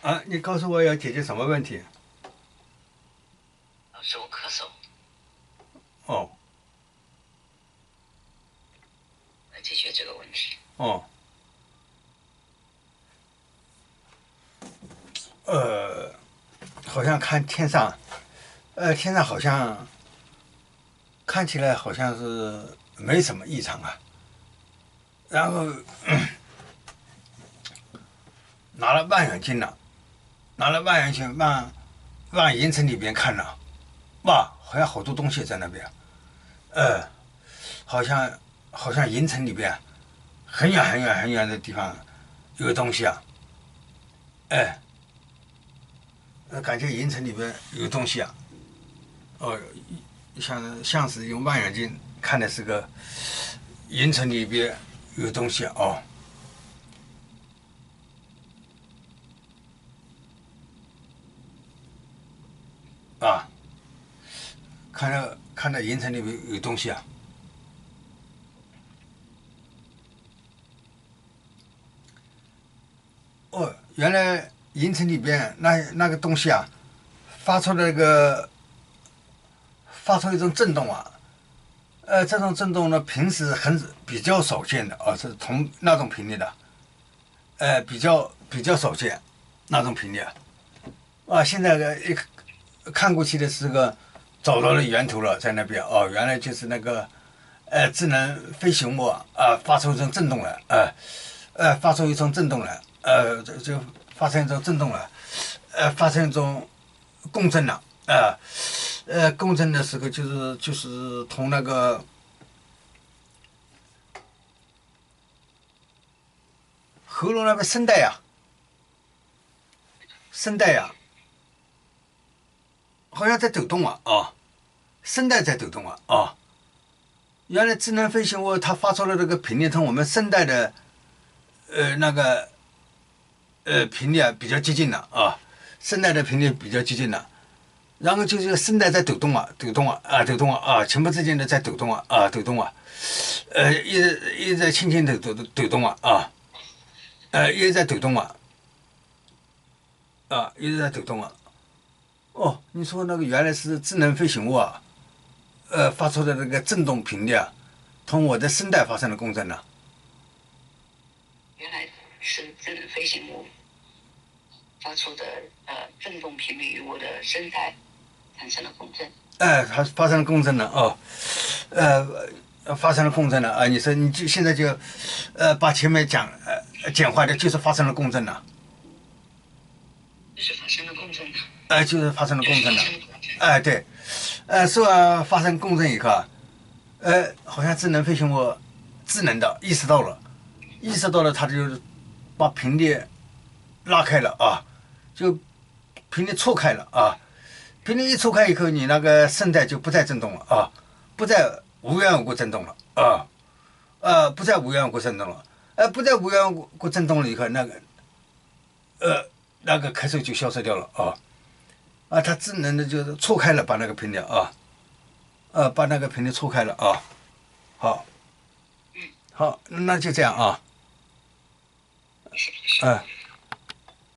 啊，你告诉我要解决什么问题？老师，我咳嗽，哦来解决这个问题。哦，呃，好像看天上，天上好像看起来好像是没什么异常啊。然后拿了望远镜了，拿了望远镜往云层里边看了，哇，好像好多东西在那边，呃，好像云层里边很远很远很远的地方有东西啊，哎，感觉云层里边有东西啊，哦，像是用望远镜看的是个云层里边有东西啊哦，啊，看到云层里边有东西啊，哦，原来云层里边那个东西啊，发出那个发出一种震动啊，这种震动呢，平时比较少见的啊，是同那种频率的，比较少见那种频率啊。现在看过去的是个找到了源头了，在那边哦，原来就是那个智能飞行物发出一种震动来，发出一种震动来，就发生一种震动来，发生一种共振了，共振的时候就是同那个喉咙那边声带呀，好像在抖动声带在抖动原来智能飞行物它发出的这个频率同我们声带的那个频率比较接近的声带的频率比较接近的，然后就是声带在抖动情不自禁的在抖动抖动一直在轻轻的抖动一直在抖动一直在抖动哦，你说那个原来是智能飞行物发出的那个振动频率同我的声带发生了共振呢。原来是智能飞行物发出的振动频率与我的声带产生了共振。它发生了共振了发生了共振了你说你就现在就把前面简化的，就是发生了共振了。就是发生了共振了。就是发生了共振了。对，是吧？发生共振以后好像智能飞行物智能的意识到了，它就把频率拉开了就频率错开了频率一错开以后，你那个声带就不再振动了不再无缘无故振动了不再无缘无故振动了，不再无缘无故振动了以后，那个咳嗽就消失掉了它智能的就是错开了，把那个频率把那个频率错开了好，好，那就这样是嗯。